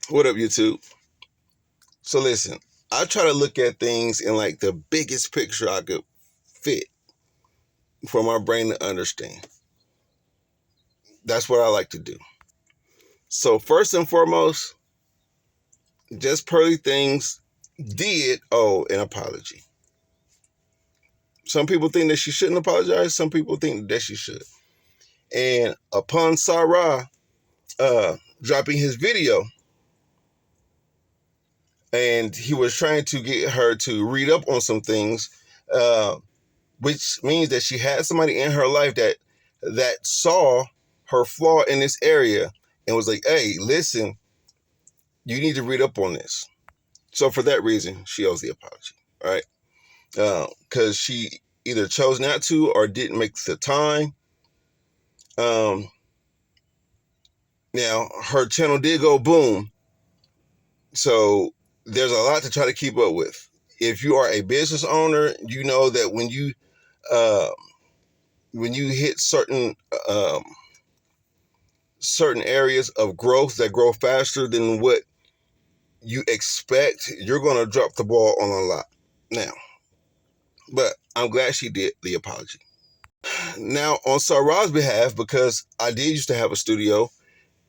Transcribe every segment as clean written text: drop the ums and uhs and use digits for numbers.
What up, YouTube? So listen, I try to look at things in like the biggest picture I could fit for my brain to understand. That's what I like to do. So first and foremost, just Pearly Things did owe an apology. Some people think that she shouldn't apologize. Some people think that she should. And upon Sarah dropping his video, and he was trying to get her to read up on some things, uh, which means that she had somebody in her life that saw her flaw in this area and was like, "Hey, listen, you need to read up on this." So for that reason, she owes the apology, right? Because she either chose not to or didn't make the time. Um, Now her channel did go boom, so there's a lot to try to keep up with. If you are a business owner, you know that uh, when you hit um, certain areas of growth that grow faster than what you expect, you're going to drop the ball on a lot. Now, but I'm glad she did the apology. Now, on Sarah's behalf, because I did used to have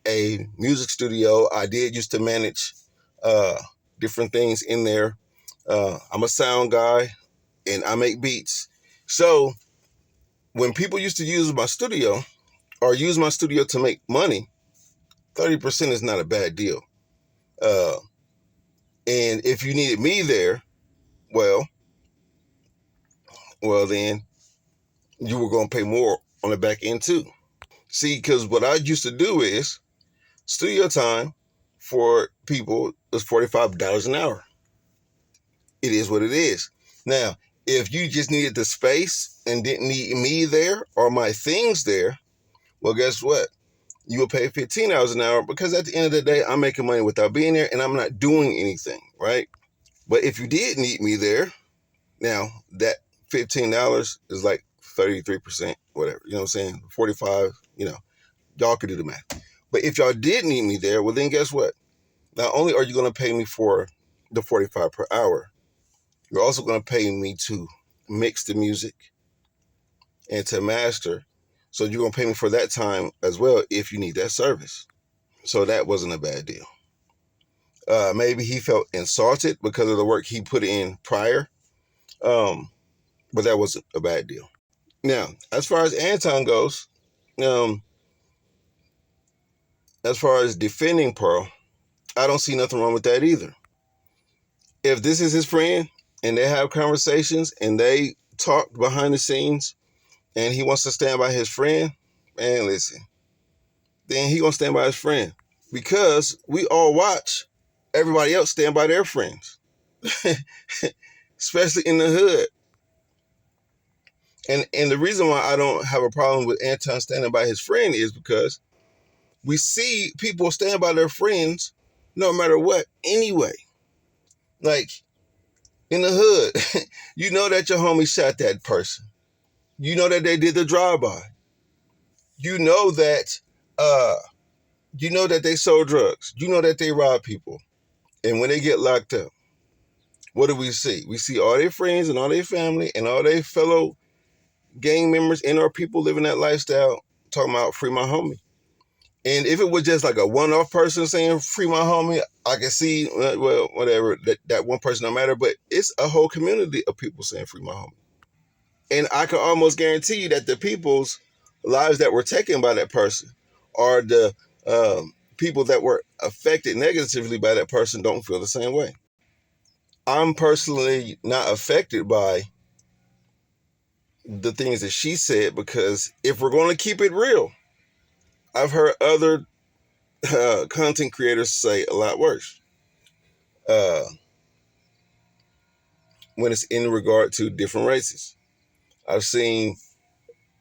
a music studio, I did used to manage uh, different things in there. I'm a sound guy and I make beats. So when people used to use my studio or use my studio to make money, 30% is not a bad deal. Uh, and if you needed me there, well, then you were going to pay more on the back end too. See, because what I used to do is studio time for people is $45 an hour. It is what it is. Now, if you just needed the space and didn't need me there or my things there, well, guess what? You will pay $15 an hour because at the end of the day, I'm making money without being there and I'm not doing anything, right? But if you did need me there, now that $15 is like 33%, whatever, you know what I'm saying? 45, y'all could do the math. But if y'all did need me there, well, then guess what? Not only are you going to pay me for the 45 per hour, you're also going to pay me to mix the music and to master. So you're going to pay me for that time as well if you need that service. So that wasn't a bad deal. Maybe he felt insulted because of the work he put in prior, but that wasn't a bad deal. Now, as far as Anton goes, um, as far as defending Pearl, I don't see nothing wrong with that either. If this is his friend and they have conversations and they talk behind the scenes and he wants to stand by his friend, man, listen, then he gonna stand by his friend because we all watch everybody else stand by their friends, especially in the hood. And the reason why I don't have a problem with Anton standing by his friend is because we see people stand by their friends no matter what anyway. Like in the hood, you know that your homie shot that person. You know that they did the drive-by. You know that uh they sold drugs. You know that they robbed people. And when they get locked up, what do we see? We see all their friends and all their family and all their fellow gang members and our people living that lifestyle talking about free my homie. And if it was just like a one-off person saying free my homie, I can see, well, whatever, that one person don't matter. But it's a whole community of people saying free my homie. And I can almost guarantee you that the people's lives that were taken by that person or the people that were affected negatively by that person don't feel the same way. I'm personally not affected by the things that she said because if we're going to keep it real, I've heard other content creators say a lot worse uh, when it's in regard to different races. I've seen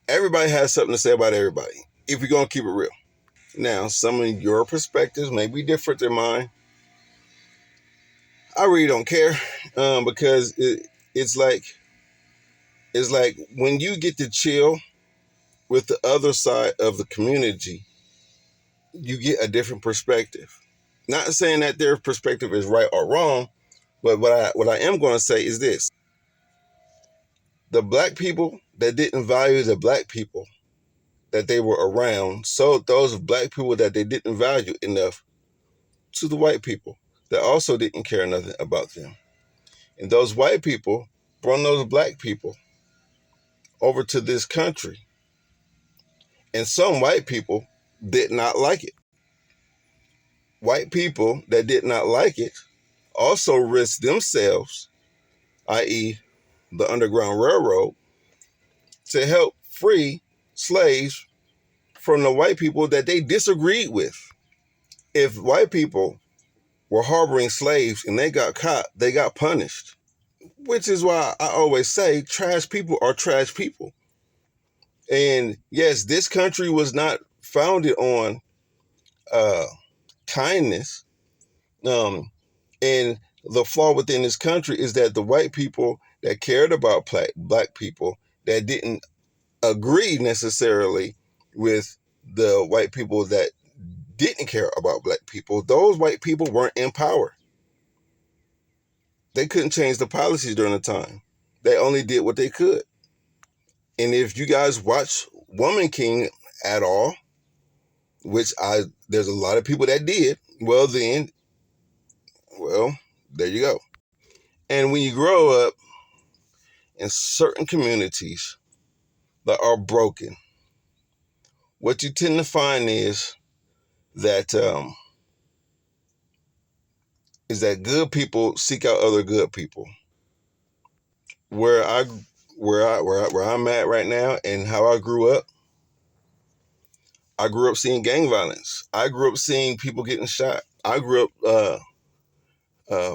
everybody has something to say about everybody if we're going to keep it real. Now, some of your perspectives may be different than mine. I really don't care because it's like when you get to chill with the other side of the community, you get a different perspective. Not saying that their perspective is right or wrong, but what I am going to say is this: the black people that didn't value the black people that they were around sold those black people that they didn't value enough to the white people that also didn't care nothing about them. And those white people brought those black people over to this country. And some white people did not like it. White people that did not like it also risked themselves, i.e., the Underground Railroad, to help free slaves from the white people that they disagreed with. If white people were harboring slaves and they got caught, they got punished. Which is why I always say trash people are trash people. And yes, this country was not founded on uh, kindness. And the flaw within this country is that the white people that cared about black people that didn't agree necessarily with the white people that didn't care about black people, those white people weren't in power. They couldn't change the policies during the time. They only did what they could. And if you guys watch Woman King at all, which there's a lot of people that did, well, there you go. And when you grow up in certain communities that are broken, what you tend to find that good people seek out other good people. Where I'm at right now and how I grew up seeing gang violence. I grew up seeing people getting shot. I grew up.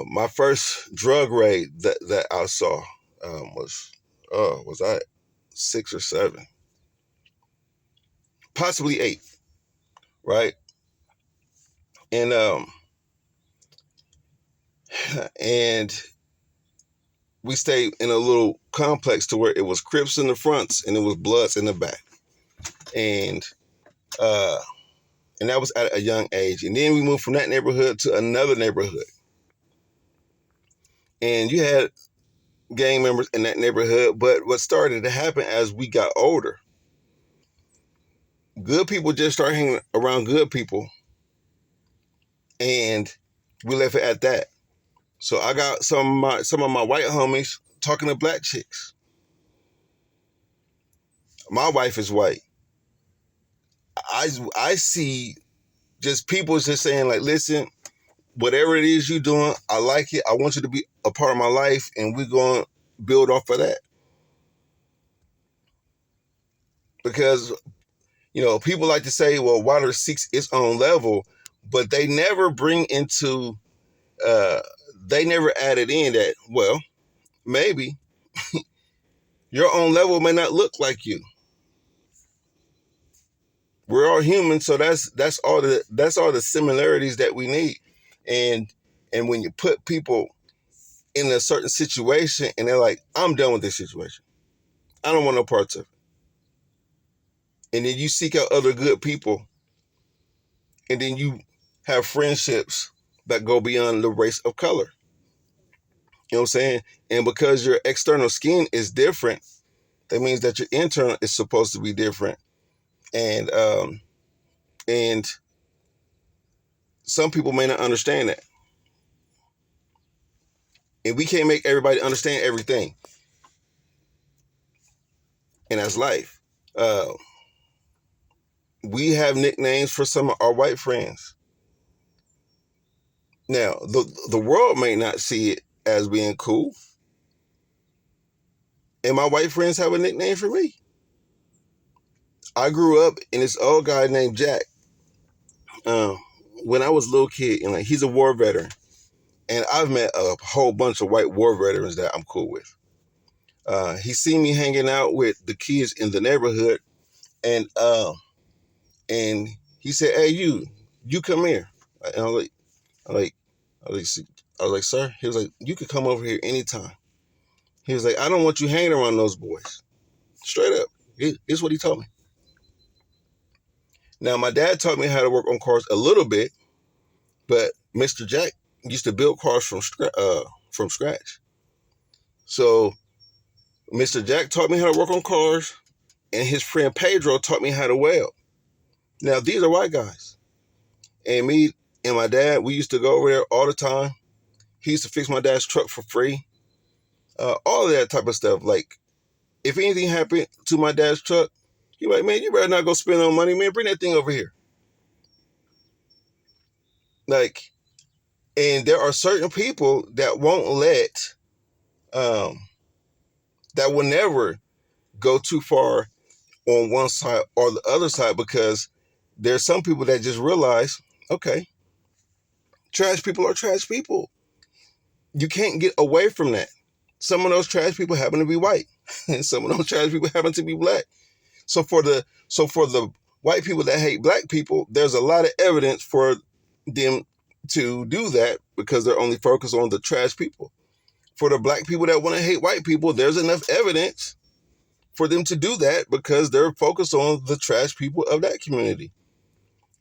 My first drug raid that I saw was I 6 or 7, possibly 8, right? And and we stayed in a little complex to where it was Crips in the fronts and it was Bloods in the back, and uh, and that was at a young age. And then we moved from that neighborhood to another neighborhood, and you had gang members in that neighborhood. But what started to happen as we got older, good people just started hanging around good people, and we left it at that. So I got some of my white homies talking to black chicks. My wife is white. I see just people just saying like, listen, whatever it is you're doing, I like it. I want you to be a part of my life, and we're going to build off of that. Because, people like to say, well, water seeks its own level, but they never bring into, they never added in that, well, maybe your own level may not look like you. We're all human, so that's all the similarities that we need. And when you put people in a certain situation and they're like, I'm done with this situation, I don't want no parts of it. And then you seek out other good people, and then you have friendships that go beyond the race of color. You know what I'm saying? And because your external skin is different, that means that your internal is supposed to be different. And some people may not understand that. And we can't make everybody understand everything. And that's life. We have nicknames for some of our white friends. Now, the world may not see it as being cool. And my white friends have a nickname for me. I grew up in this old guy named Jack. When I was a little kid, and he's a war veteran. And I've met a whole bunch of white war veterans that I'm cool with. He seen me hanging out with the kids in the neighborhood, and he said, "Hey, you come here." And I was like, "Sir," he was like, "You could come over here anytime." He was like, "I don't want you hanging around those boys." Straight up. Here's what he told me. Now, my dad taught me how to work on cars a little bit, but Mr. Jack used to build cars from scratch. So Mr. Jack taught me how to work on cars, and his friend Pedro taught me how to weld. Now, these are white guys. And me and my dad, we used to go over there all the time. He used to fix my dad's truck for free. All of that type of stuff. Like, if anything happened to my dad's truck, he'd be like, man, you better not go spend no money, man. Bring that thing over here. Like, and there are certain people that won't let, that will never go too far on one side or the other side, because there's some people that just realize, okay, trash people are trash people. You can't get away from that. Some of those trash people happen to be white, and some of those trash people happen to be black. So for the white people that hate black people, there's a lot of evidence for them to do that, because they're only focused on the trash people. For the black people that want to hate white people, there's enough evidence for them to do that, because they're focused on the trash people of that community.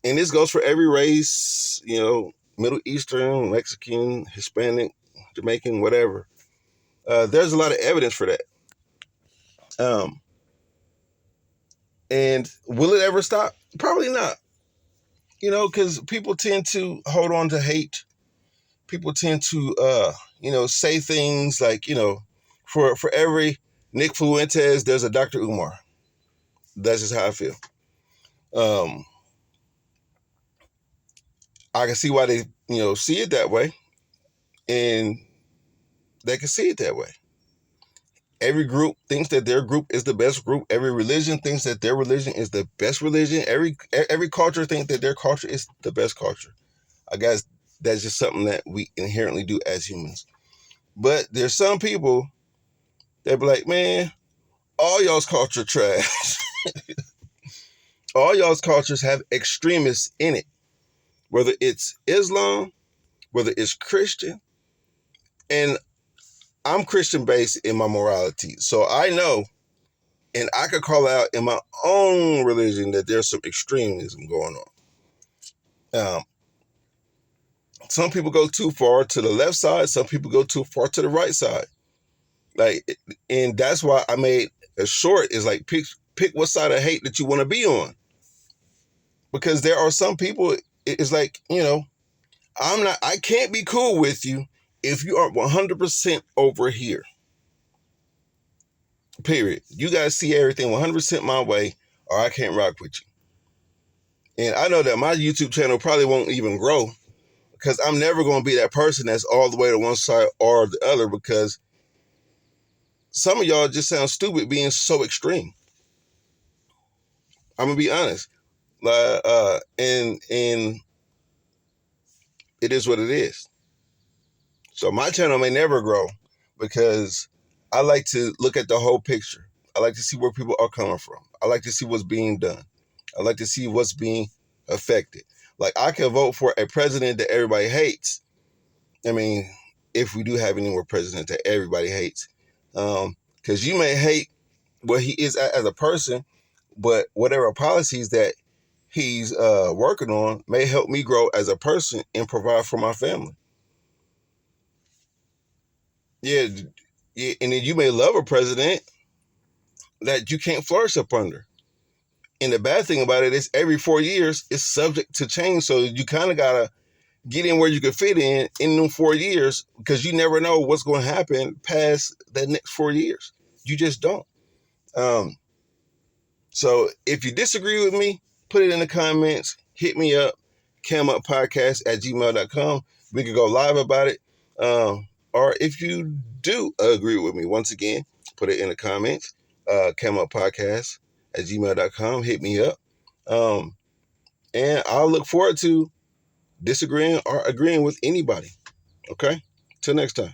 And this goes for every race, Middle Eastern, Mexican, Hispanic, Jamaican, whatever. There's a lot of evidence for that. And will it ever stop? Probably not. Because people tend to hold on to hate. People tend to, say things like, for every Nick Fuentes, there's a Dr. Umar. That's just how I feel. I can see why they, see it that way. And they can see it that way. Every group thinks that their group is the best group. Every religion thinks that their religion is the best religion. Every culture thinks that their culture is the best culture. I guess that's just something that we inherently do as humans. But there's some people that be like, man, all y'all's culture trash. All y'all's cultures have extremists in it. Whether it's Islam, whether it's Christian. And I'm Christian based in my morality. So I know, and I could call out in my own religion, that there's some extremism going on. Some people go too far to the left side. Some people go too far to the right side. And that's why I made a short, is like, pick what side of hate that you want to be on. Because there are some people, it's like, I can't be cool with you if you aren't 100% over here. Period. You guys see everything 100% my way, or I can't rock with you. And I know that my YouTube channel probably won't even grow, because I'm never going to be that person that's all the way to one side or the other, because some of y'all just sound stupid being so extreme. I'm going to be honest. And it is what it is. So my channel may never grow, because I like to look at the whole picture. I like to see where people are coming from. I like to see what's being done. I like to see what's being affected. Like, I can vote for a president that everybody hates. I mean, if we do have any more president that everybody hates. Because you may hate what he is as a person, but whatever policies that he's working on may help me grow as a person and provide for my family. Yeah, and then you may love a president that you can't flourish up under. And the bad thing about it is, every 4 years, it's subject to change. So you kind of got to get in where you can fit in them 4 years, because you never know what's going to happen past that next 4 years. You just don't. So if you disagree with me, put it in the comments. Hit me up, camuppodcast@gmail.com. We can go live about it. Or if you do agree with me, once again, put it in the comments. camuppodcast@gmail.com. Hit me up. And I'll look forward to disagreeing or agreeing with anybody. Okay? Till next time.